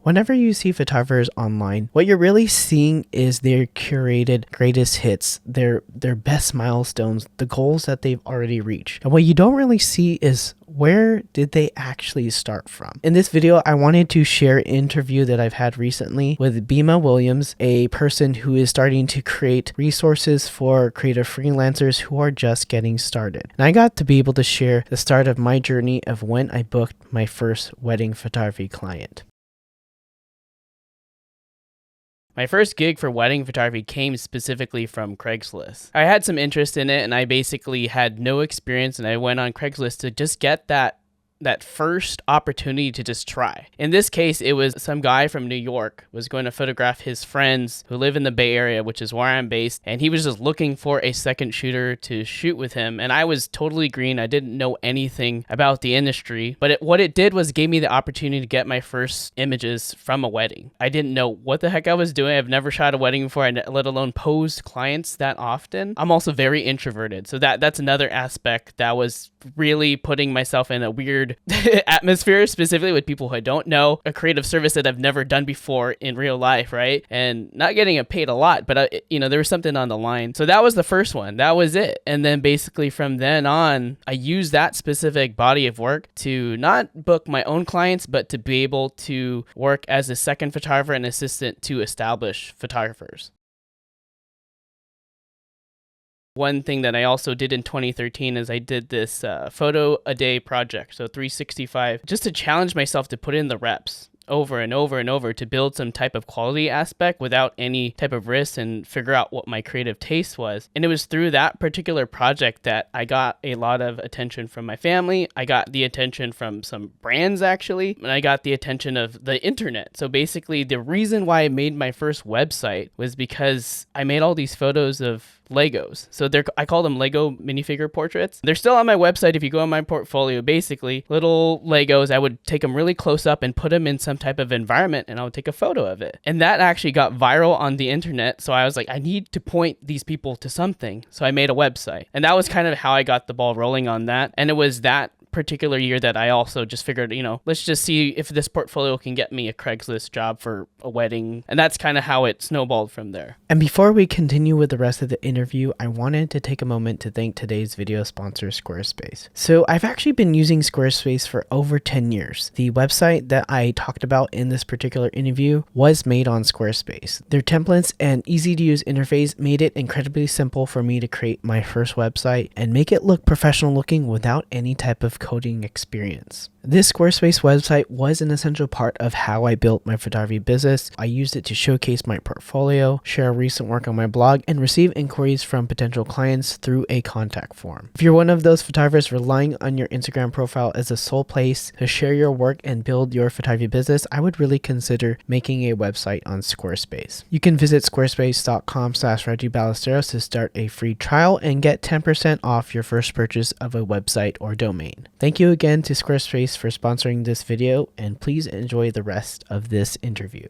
Whenever you see photographers online, what you're really seeing is their curated greatest hits, their best milestones, the goals that they've already reached. And what you don't really see is where did they actually start from? In this video, I wanted to share an interview that I've had recently with Bimma Williams, a person who is starting to create resources for creative freelancers who are just getting started. And I got to be able to share the start of my journey of when I booked my first wedding photography client. My first gig for wedding photography came specifically from Craigslist. I had some interest in it and I basically had no experience, and I went on Craigslist to just get that first opportunity to just try. In this case, it was some guy from New York was going to photograph his friends who live in the Bay Area, which is where I'm based, and he was just looking for a second shooter to shoot with him. And I was totally green. I didn't know anything about the industry, but what it did was gave me the opportunity to get my first images from a wedding. I didn't know what the heck I was doing. I've never shot a wedding before, let alone posed clients that often. I'm also very introverted, so that's another aspect that was really putting myself in a weird atmosphere, specifically with people who I don't know, a creative service that I've never done before in real life, right? And not getting paid a lot, but there was something on the line. So that was the first one. That was it. And then basically from then on, I used that specific body of work to not book my own clients, but to be able to work as a second photographer and assistant to established photographers. One thing that I also did in 2013 is I did this photo a day project, so 365, just to challenge myself to put in the reps over and over and over to build some type of quality aspect without any type of risk and figure out what my creative taste was. And it was through that particular project that I got a lot of attention from my family. I got the attention from some brands actually, and I got the attention of the internet. So basically the reason why I made my first website was because I made all these photos of Legos. So I call them Lego minifigure portraits. They're still on my website if you go on my portfolio. Basically, little Legos, I would take them really close up and put them in some type of environment, and I would take a photo of it. And that actually got viral on the internet. So I was like, I need to point these people to something. So I made a website. And that was kind of how I got the ball rolling on that. And it was that particular year that I also just figured, let's just see if this portfolio can get me a Craigslist job for a wedding. And that's kind of how it snowballed from there. And before we continue with the rest of the interview, I wanted to take a moment to thank today's video sponsor, Squarespace. So I've actually been using Squarespace for over 10 years. The website that I talked about in this particular interview was made on Squarespace. Their templates and easy to use interface made it incredibly simple for me to create my first website and make it look professional looking without any type of coding experience. This Squarespace website was an essential part of how I built my photography business. I used it to showcase my portfolio, share recent work on my blog, and receive inquiries from potential clients through a contact form. If you're one of those photographers relying on your Instagram profile as a sole place to share your work and build your photography business, I would really consider making a website on Squarespace. You can visit squarespace.com/Reggie Ballesteros to start a free trial and get 10% off your first purchase of a website or domain. Thank you again to Squarespace for sponsoring this video, and please enjoy the rest of this interview.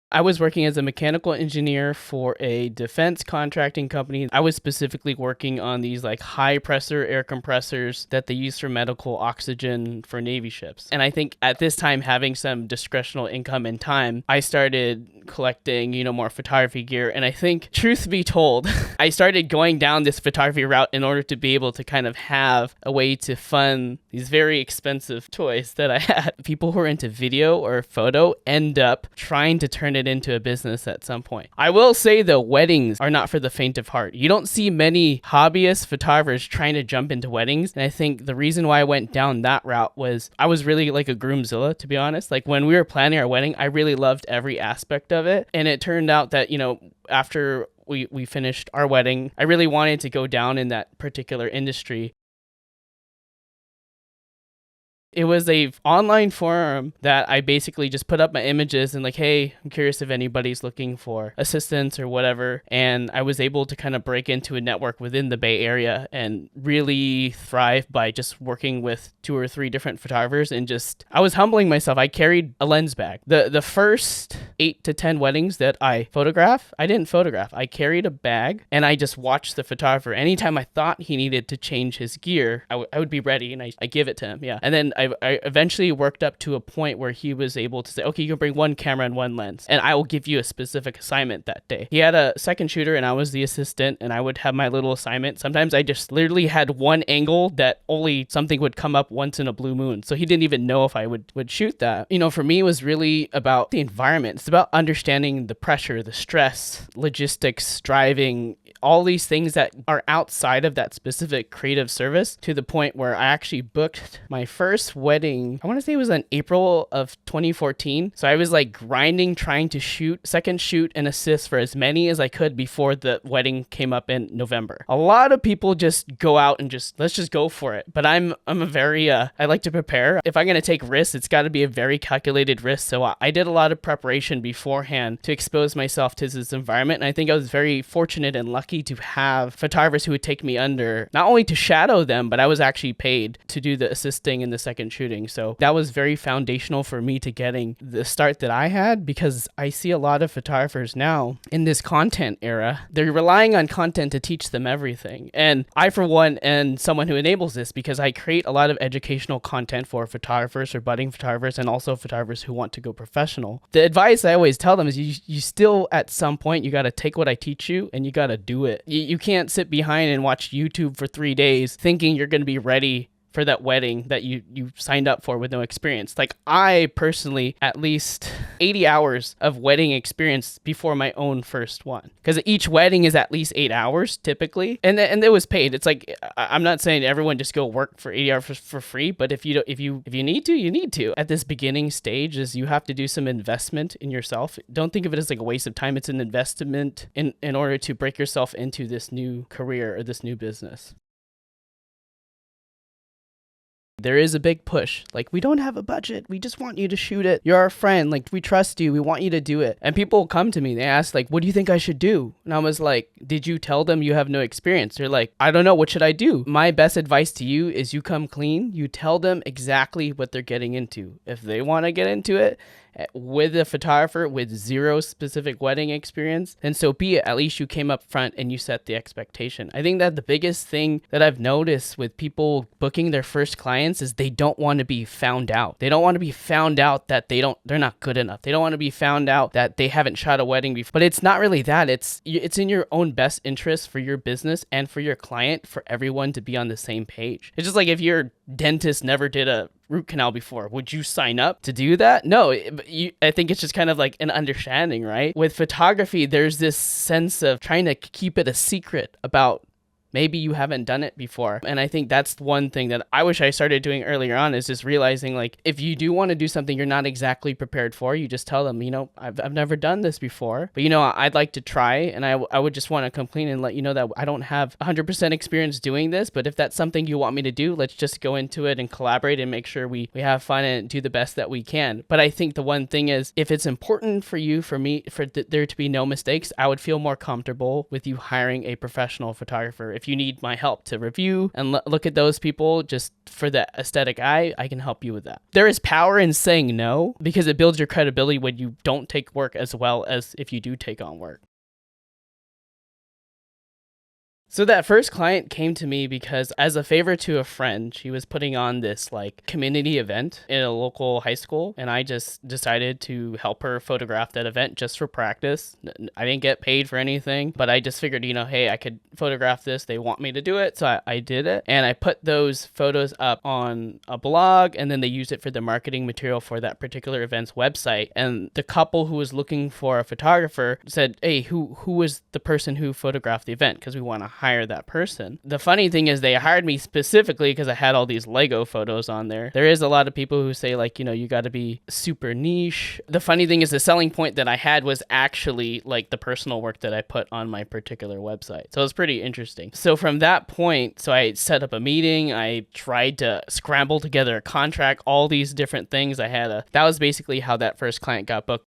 I was working as a mechanical engineer for a defense contracting company. I was specifically working on these high pressure air compressors that they use for medical oxygen for Navy ships. And I think at this time, having some discretional income and time, I started collecting, more photography gear. And I think, truth be told, I started going down this photography route in order to be able to kind of have a way to fund these very expensive toys that I had. People who are into video or photo end up trying to turn it into a business at some point. I will say though, weddings are not for the faint of heart. You don't see many hobbyist photographers trying to jump into weddings. And I think the reason why I went down that route was I was really like a groomzilla, to be honest. When we were planning our wedding, I really loved every aspect of it. And it turned out that, after we finished our wedding, I really wanted to go down in that particular industry. It was a online forum that I basically just put up my images and hey, I'm curious if anybody's looking for assistance or whatever. And I was able to kind of break into a network within the Bay Area and really thrive by just working with 2 or 3 different photographers. And I was humbling myself. I carried a lens bag. The first 8 to 10 weddings that I didn't photograph. I carried a bag and I just watched the photographer. Anytime I thought he needed to change his gear, I would be ready and I give it to him. Yeah. And then I eventually worked up to a point where he was able to say, okay, you can bring one camera and one lens, and I will give you a specific assignment that day. He had a second shooter and I was the assistant, and I would have my little assignment. Sometimes I just literally had one angle that only something would come up once in a blue moon. So he didn't even know if I would shoot that. For me, it was really about the environment. It's about understanding the pressure, the stress, logistics, driving, all these things that are outside of that specific creative service, to the point where I actually booked my first wedding. I want to say it was in April of 2014. So I was like grinding, trying to second shoot and assist for as many as I could before the wedding came up in November. A lot of people just go out and let's just go for it. But I'm a very, I like to prepare. If I'm going to take risks, it's got to be a very calculated risk. So I did a lot of preparation beforehand to expose myself to this environment. And I think I was very fortunate and lucky to have photographers who would take me under, not only to shadow them, but I was actually paid to do the assisting and the second shooting. So that was very foundational for me to getting the start that I had, because I see a lot of photographers now in this content era. They're relying on content to teach them everything. And I, for one, am someone who enables this, because I create a lot of educational content for photographers or budding photographers, and also photographers who want to go professional. The advice I always tell them is you still, at some point, you got to take what I teach you and you got to do it. You can't sit behind and watch YouTube for 3 days thinking you're going to be ready for that wedding that you signed up for with no experience. Like, I personally, at least 80 hours of wedding experience before my own first one, because each wedding is at least 8 hours typically, and it was paid. It's like, I'm not saying everyone just go work for 80 hours for free, but if you need to, you need to. At this beginning stage, is you have to do some investment in yourself. Don't think of it as like a waste of time. It's an investment in order to break yourself into this new career or this new business. There is a big push. Like, we don't have a budget. We just want you to shoot it. You're our friend. Like, we trust you. We want you to do it. And people come to me. They ask, like, what do you think I should do? And I was like, did you tell them you have no experience? They're like, I don't know. What should I do? My best advice to you is you come clean. You tell them exactly what they're getting into. If they want to get into it with a photographer with zero specific wedding experience, then so be it. At least you came up front and you set the expectation. I think that the biggest thing that I've noticed with people booking their first clients is they don't want to be found out. They don't want to be found out that they're not good enough. They don't want to be found out that they haven't shot a wedding before. But it's not really that. It's in your own best interest for your business and for your client, for everyone to be on the same page. It's just like if your dentist never did a root canal before, would you sign up to do that? No, I think it's just kind of like an understanding, right? With photography, there's this sense of trying to keep it a secret about maybe you haven't done it before. And I think that's one thing that I wish I started doing earlier on, is just realizing, like, if you do want to do something you're not exactly prepared for, you just tell them, I've never done this before, but I'd like to try, and I would just want to come clean and let you know that I don't have 100% experience doing this, but if that's something you want me to do, let's just go into it and collaborate and make sure we have fun and do the best that we can. But I think the one thing is, if it's important for you, for there to be no mistakes, I would feel more comfortable with you hiring a professional photographer. If you need my help to review and look at those people just for the aesthetic eye, I can help you with that. There is power in saying no, because it builds your credibility when you don't take work as well as if you do take on work. So that first client came to me because, as a favor to a friend, she was putting on this like community event in a local high school, and I just decided to help her photograph that event just for practice. I didn't get paid for anything, but I just figured, hey, I could photograph this. They want me to do it, so I did it, and I put those photos up on a blog, and then they used it for the marketing material for that particular event's website. And the couple who was looking for a photographer said, hey, who was the person who photographed the event? Because we want to hire that person. The funny thing is, they hired me specifically because I had all these Lego photos on there. There is a lot of people who say, like, you got to be super niche. The funny thing is, the selling point that I had was actually like the personal work that I put on my particular website. So it's pretty interesting. So from that point, I set up a meeting. I tried to scramble together a contract, all these different things. That was basically how that first client got booked.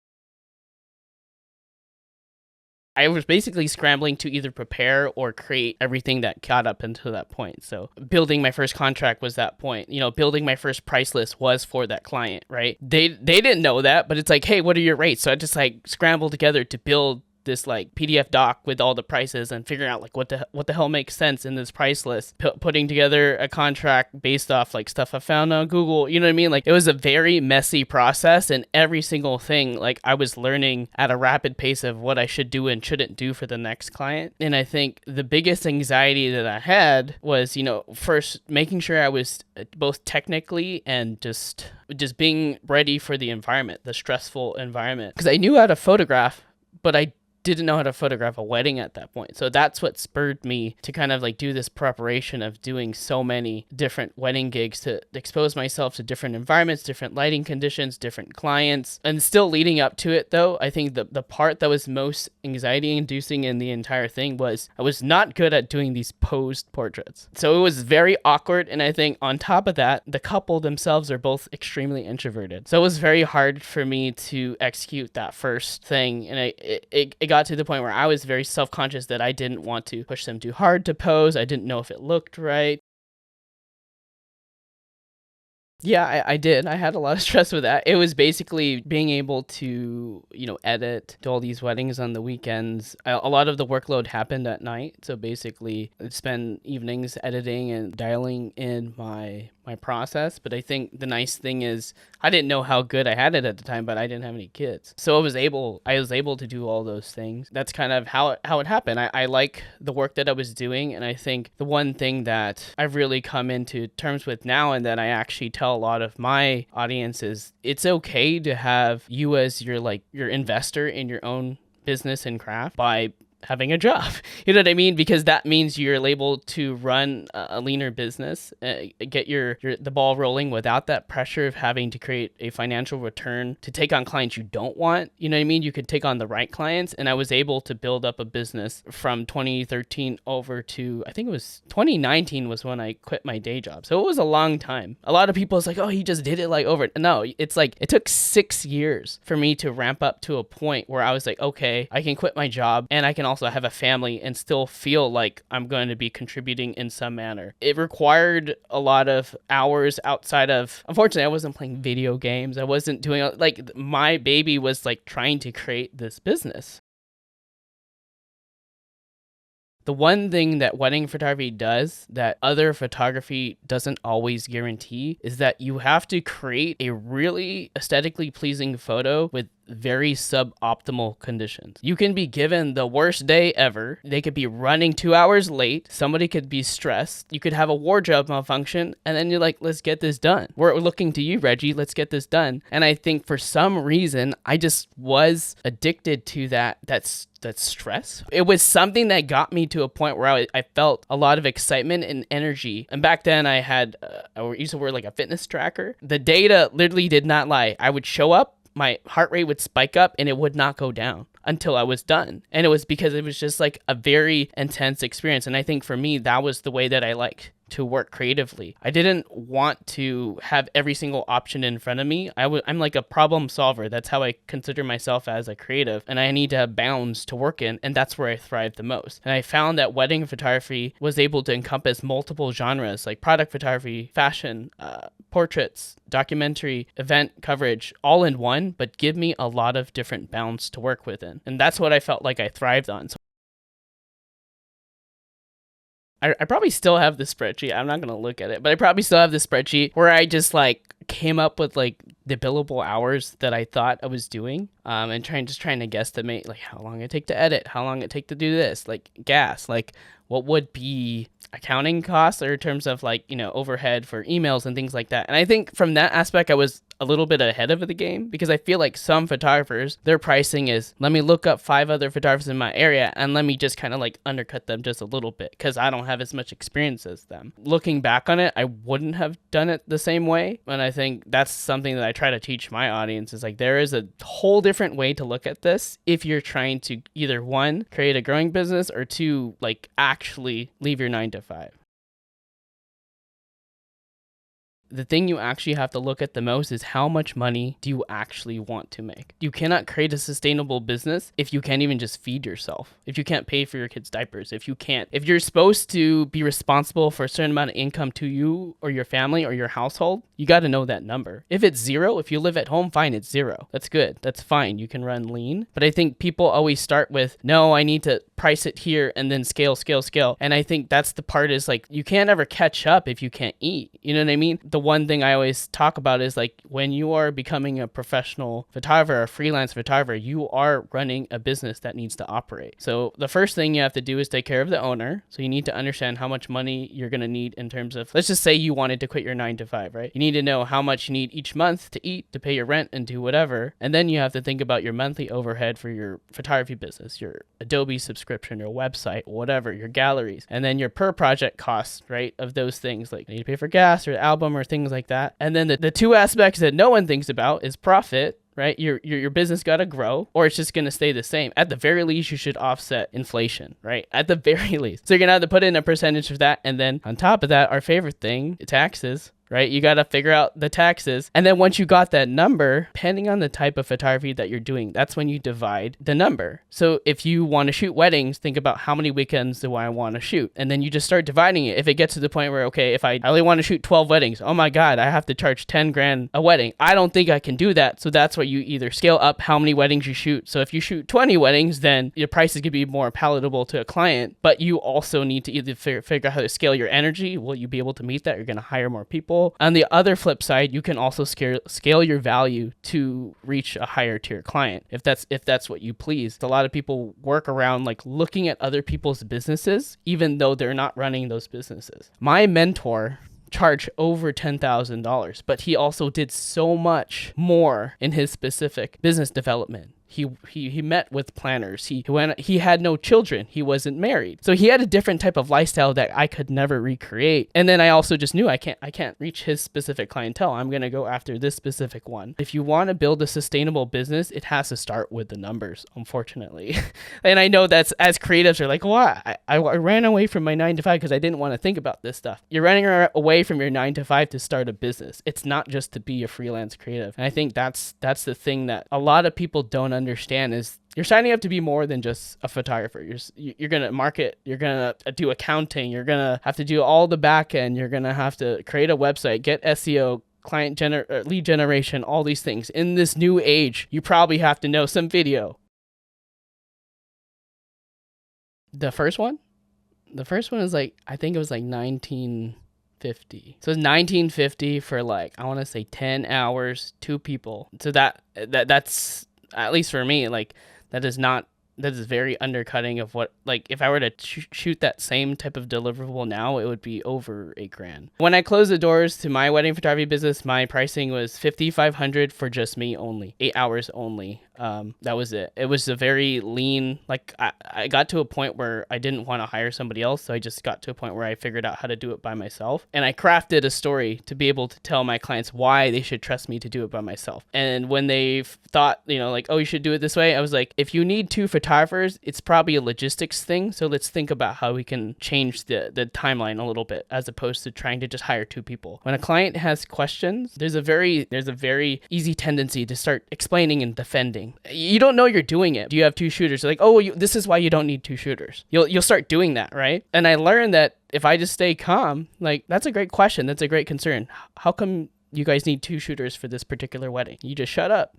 I was basically scrambling to either prepare or create everything that got up until that point. So building my first contract was that point. Building my first price list was for that client, right? They didn't know that, but it's like, hey, what are your rates? So I just like scrambled together to build this like PDF doc with all the prices and figuring out like what the hell makes sense in this price list, putting together a contract based off like stuff I found on Google. You know what I mean? Like, it was a very messy process, and every single thing, like, I was learning at a rapid pace of what I should do and shouldn't do for the next client. And I think the biggest anxiety that I had was, first making sure I was both technically and just being ready for the environment, the stressful environment. Because I knew how to photograph, but I didn't know how to photograph a wedding at that point. So that's what spurred me to kind of like do this preparation of doing so many different wedding gigs, to expose myself to different environments, different lighting conditions, different clients. And still leading up to it though, I think the part that was most anxiety inducing in the entire thing was I was not good at doing these posed portraits. So it was very awkward. And I think on top of that, the couple themselves are both extremely introverted. So it was very hard for me to execute that first thing. And it got to the point where I was very self-conscious that I didn't want to push them too hard to pose. I didn't know if it looked right. Yeah, I did. I had a lot of stress with that. It was basically being able to, edit, do all these weddings on the weekends. A lot of the workload happened at night. So basically, I'd spend evenings editing and dialing in my process. But I think the nice thing is I didn't know how good I had it at the time, but I didn't have any kids. So I was able to do all those things. That's kind of how it happened. I like the work that I was doing. And I think the one thing that I've really come into terms with now, and that I actually tell a lot of my audience, is it's okay to have you as your investor in your own business and craft by having a job. You know what I mean? Because that means you're able to run a leaner business, get the ball rolling without that pressure of having to create a financial return to take on clients you don't want. You know what I mean? You could take on the right clients. And I was able to build up a business from 2013 over to, I think it was 2019 was when I quit my day job. So it was a long time. A lot of people is like, oh, he just did it like over. No, it's like, it took 6 years for me to ramp up to a point where I was like, okay, I can quit my job and I can also have a family and still feel like I'm going to be contributing in some manner. It required a lot of hours outside of, unfortunately, I wasn't playing video games. I wasn't doing, like, my baby was like trying to create this business. The one thing that wedding photography does that other photography doesn't always guarantee is that you have to create a really aesthetically pleasing photo with very suboptimal conditions. You can be given the worst day ever. They could be running 2 hours late. Somebody could be stressed. You could have a wardrobe malfunction. And then you're like, let's get this done. We're looking to you, Reggie. Let's get this done. And I think for some reason, I just was addicted to that stress. It was something that got me to a point where I felt a lot of excitement and energy. And back then I used to wear like a fitness tracker. The data literally did not lie. I would show up, my heart rate would spike up and it would not go down until I was done. And it was because it was just like a very intense experience. And I think for me, that was the way that I liked to work creatively. I didn't want to have every single option in front of me. I'm like a problem solver. That's how I consider myself as a creative. And I need to have bounds to work in. And that's where I thrive the most. And I found that wedding photography was able to encompass multiple genres like product photography, fashion, portraits, documentary, event coverage, all in one, but give me a lot of different bounds to work within. And that's what I felt like I thrived on. So I probably still have the spreadsheet. I'm not going to look at it, but I probably still have the spreadsheet where I just like came up with like the billable hours that I thought I was doing, and trying to guesstimate like how long it take to edit, how long it take to do this, like gas, like what would be accounting costs or in terms of like, overhead for emails and things like that. And I think from that aspect, I was a little bit ahead of the game because I feel like some photographers, their pricing is, let me look up 5 other photographers in my area and let me just kind of like undercut them just a little bit because I don't have as much experience as them. Looking back on it, I wouldn't have done it the same way. And I think that's something that I try to teach my audience is like, there is a whole different way to look at this if you're trying to either 1, create a growing business, or 2, like actually leave your 9 to 5. The thing you actually have to look at the most is how much money do you actually want to make? You cannot create a sustainable business if you can't even just feed yourself, if you can't pay for your kids' diapers, if you're supposed to be responsible for a certain amount of income to you or your family or your household, you got to know that number. If it's zero, if you live at home, fine, it's zero. That's good. That's fine. You can run lean. But I think people always start with, no, I need to price it here and then scale. And I think that's the part is like, you can't ever catch up if you can't eat. You know what I mean? The one thing I always talk about is like, when you are becoming a professional photographer, a freelance photographer, you are running a business that needs to operate. So the first thing you have to do is take care of the owner. So you need to understand how much money you're going to need in terms of, let's just say you wanted to quit your 9 to 5, right? You need to know how much you need each month to eat, to pay your rent and do whatever. And then you have to think about your monthly overhead for your photography business, your Adobe subscription, your website, whatever, your galleries, and then your per project costs, right? Of those things, like you need to pay for gas or the album or things like that. And then the two aspects that no one thinks about is profit, right? Your business got to grow, or it's just going to stay the same. At the very least, you should offset inflation, right? At the very least. So you're going to have to put in a percentage of that. And then on top of that, our favorite thing, taxes, right? You got to figure out the taxes. And then once you got that number, depending on the type of photography that you're doing, that's when you divide the number. So if you want to shoot weddings, think about how many weekends do I want to shoot? And then you just start dividing it. If it gets to the point where, okay, if I only want to shoot 12 weddings, oh my God, I have to charge 10 grand a wedding. I don't think I can do that. So that's why you either scale up how many weddings you shoot. So if you shoot 20 weddings, then your price is going to be more palatable to a client, but you also need to either figure out how to scale your energy. Will you be able to meet that? You're going to hire more people. On the other flip side, you can also scale your value to reach a higher tier client if that's what you please. A lot of people work around like looking at other people's businesses, even though they're not running those businesses. My mentor charged over $10,000, but he also did so much more in his specific business development. He met with planners. He had no children. He wasn't married. So he had a different type of lifestyle that I could never recreate. And then I also just knew I can't reach his specific clientele. I'm going to go after this specific one. If you want to build a sustainable business, it has to start with the numbers, unfortunately. And I know that's, as creatives are like, well, I ran away from my 9 to 5 because I didn't want to think about this stuff. You're running away from your 9 to 5 to start a business. It's not just to be a freelance creative. And I think that's the thing that a lot of people don't understand is you're signing up to be more than just a photographer. You're going to market, you're going to do accounting, you're going to have to do all the back end, you're going to have to create a website, get SEO, lead generation, all these things. In this new age, you probably have to know some video. The first one is like, I think it was like 1950. So it's 1950 for like, I want to say 10 hours, 2 people. So that's, at least for me, like that is very undercutting of what, like if I were to shoot that same type of deliverable now, it would be over $8,000. When I closed the doors to my wedding photography business, my pricing was $5,500 for just me only, 8 hours only. That was it. It was a very lean, like I got to a point where I didn't want to hire somebody else. So I just got to a point where I figured out how to do it by myself. And I crafted a story to be able to tell my clients why they should trust me to do it by myself. And when they thought, like, oh, you should do it this way, I was like, if you need 2 photographers, it's probably a logistics thing. So let's think about how we can change the timeline a little bit as opposed to trying to just hire 2 people. When a client has questions, there's a very easy tendency to start explaining and defending. You don't know you're doing it. Do you have 2 shooters? You're like, oh, this is why you don't need 2 shooters. You'll start doing that, right? And I learned that if I just stay calm, like that's a great question. That's a great concern. How come you guys need 2 shooters for this particular wedding? You just shut up.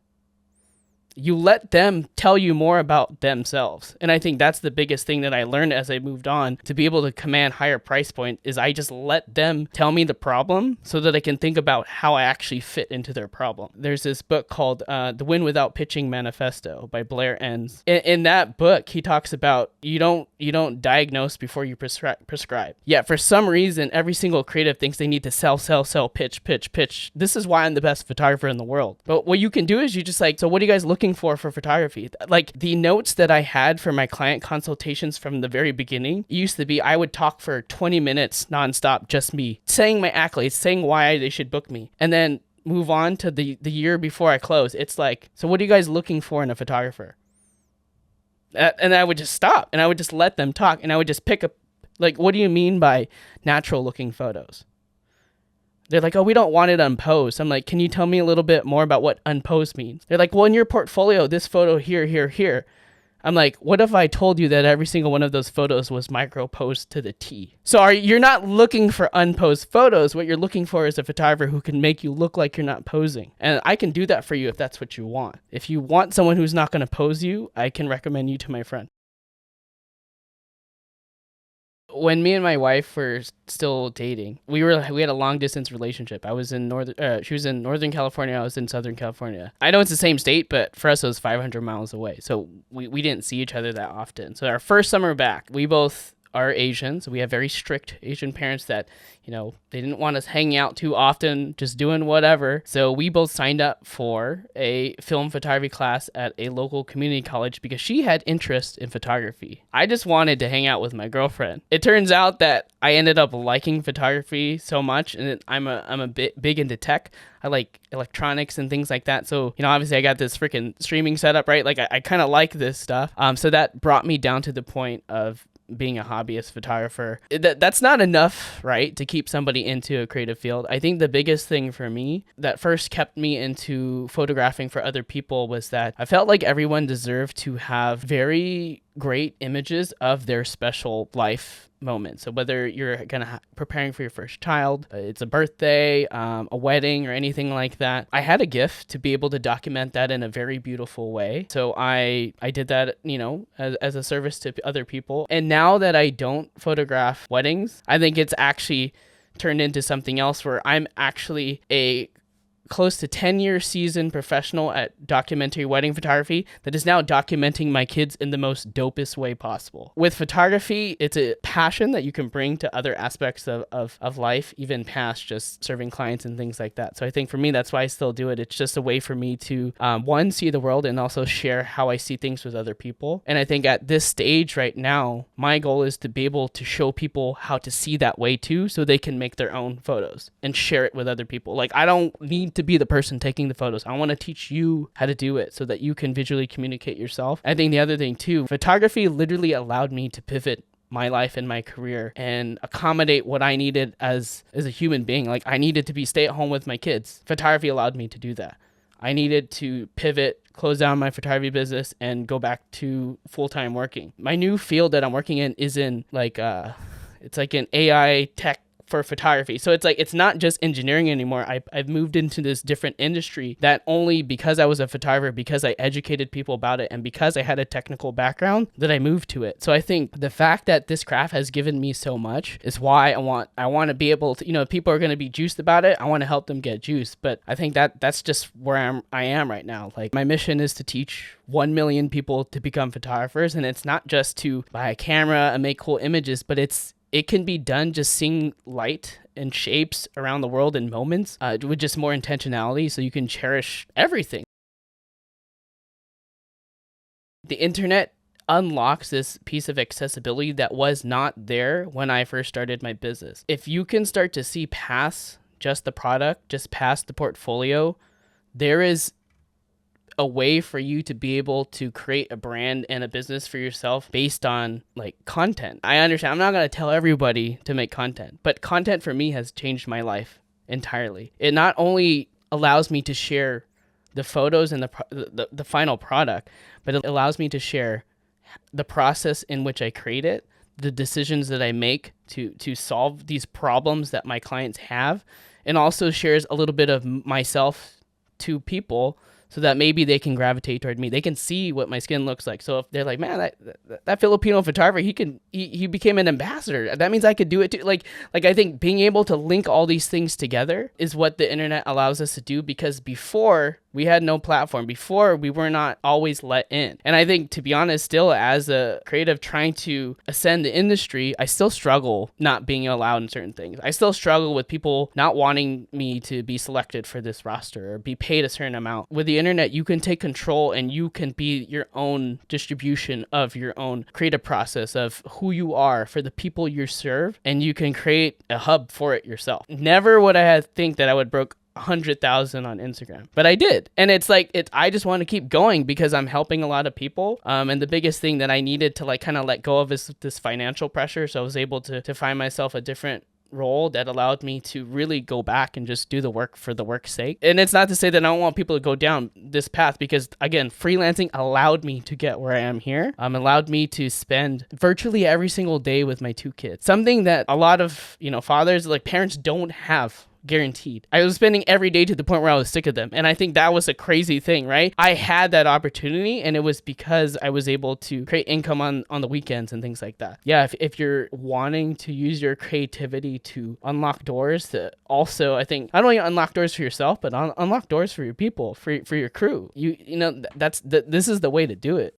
You let them tell you more about themselves. And I think that's the biggest thing that I learned as I moved on to be able to command higher price point is I just let them tell me the problem so that I can think about how I actually fit into their problem. There's this book called The Win Without Pitching Manifesto by Blair Enns. In that book, he talks about you don't diagnose before you prescribe. Yet for some reason, every single creative thinks they need to sell, pitch. This is why I'm the best photographer in the world. But what you can do is you just like, so what are you guys looking for photography? Like the notes that I had for my client consultations from the very beginning used to be I would talk for 20 minutes nonstop, just me saying my accolades, saying why they should book me, and then move on to the year before I close. It's like, so what are you guys looking for in a photographer? And I would just stop and I would just let them talk and I would just pick up, like, what do you mean by natural looking photos? They're like, oh, we don't want it unposed. I'm like, can you tell me a little bit more about what unposed means? They're like, well, in your portfolio, this photo here, here, here. I'm like, what if I told you that every single one of those photos was micro posed to the T? So you're not looking for unposed photos. What you're looking for is a photographer who can make you look like you're not posing. And I can do that for you if that's what you want. If you want someone who's not going to pose you, I can recommend you to my friend. When me and my wife were still dating, we had a long distance relationship. I was in she was in Northern California, I was in Southern California. I know it's the same state, but for us it was 500 miles away. So we didn't see each other that often. So our first summer back, we both are Asian, so we have very strict Asian parents that, they didn't want us hanging out too often, just doing whatever. So we both signed up for a film photography class at a local community college because she had interest in photography. I just wanted to hang out with my girlfriend. It turns out that I ended up liking photography so much, and I'm a bit big into tech. I like electronics and things like that. So, obviously I got this freaking streaming setup, right? Like I kind of like this stuff. So that brought me down to the point of being a hobbyist photographer. That's not enough, right, to keep somebody into a creative field. I think the biggest thing for me that first kept me into photographing for other people was that I felt like everyone deserved to have very great images of their special life moment. So whether you're preparing for your first child, it's a birthday, a wedding, or anything like that, I had a gift to be able to document that in a very beautiful way. So I did that, as a service to other people. And now that I don't photograph weddings, I think it's actually turned into something else where I'm actually a close to 10-year seasoned professional at documentary wedding photography that is now documenting my kids in the most dopest way possible. With photography, it's a passion that you can bring to other aspects of life, even past just serving clients and things like that. So I think for me, that's why I still do it. It's just a way for me to, one, see the world and also share how I see things with other people. And I think at this stage right now, my goal is to be able to show people how to see that way too, so they can make their own photos and share it with other people. Like, I don't need to be the person taking the photos. I want to teach you how to do it so that you can visually communicate yourself. I think the other thing too, photography literally allowed me to pivot my life and my career and accommodate what I needed as a human being. Like, I needed to be stay at home with my kids. Photography allowed me to do that. I needed to pivot, close down my photography business, and go back to full-time working. My new field that I'm working in is in it's like an AI tech for photography. So it's not just engineering anymore. I've moved into this different industry that only because I was a photographer, because I educated people about it, and because I had a technical background, that I moved to it. So I think the fact that this craft has given me so much is why I want to be able to, if people are going to be juiced about it, I want to help them get juiced. But I think that's just where I am right now. Like, my mission is to teach 1 million people to become photographers. And it's not just to buy a camera and make cool images, but it can be done just seeing light and shapes around the world in moments with just more intentionality, so you can cherish everything. The internet unlocks this piece of accessibility that was not there when I first started my business. If you can start to see past just the product, just past the portfolio, there is a way for you to be able to create a brand and a business for yourself based on like content. I understand I'm not going to tell everybody to make content, but content for me has changed my life entirely. It not only allows me to share the photos and the final product, but it allows me to share the process in which I create it, the decisions that I make to solve these problems that my clients have, and also shares a little bit of myself to people, so that maybe they can gravitate toward me. They can see what my skin looks like. So if they're like, man, that Filipino photographer, he became an ambassador. That means I could do it too. Like I think being able to link all these things together is what the internet allows us to do, because before we had no platform. Before, we were not always let in. And I think, to be honest, still as a creative trying to ascend the industry, I still struggle not being allowed in certain things. I still struggle with people not wanting me to be selected for this roster or be paid a certain amount. With the internet, you can take control and you can be your own distribution of your own creative process of who you are for the people you serve, and you can create a hub for it yourself. Never would I think that I would broke 100,000 on Instagram, but I did. And I just want to keep going because I'm helping a lot of people. And the biggest thing that I needed to kind of let go of is this financial pressure. So I was able to find myself a different role that allowed me to really go back and just do the work for the work's sake. And it's not to say that I don't want people to go down this path, because again, freelancing allowed me to get where I am here. Allowed me to spend virtually every single day with my 2 kids. Something that a lot of, fathers, like parents, don't have guaranteed. I was spending every day to the point where I was sick of them. And I think that was a crazy thing, right? I had that opportunity, and it was because I was able to create income on the weekends and things like that. Yeah, if you're wanting to use your creativity to unlock doors, to also, I think, not only unlock doors for yourself, but unlock doors for your people, for your crew. This is the way to do it.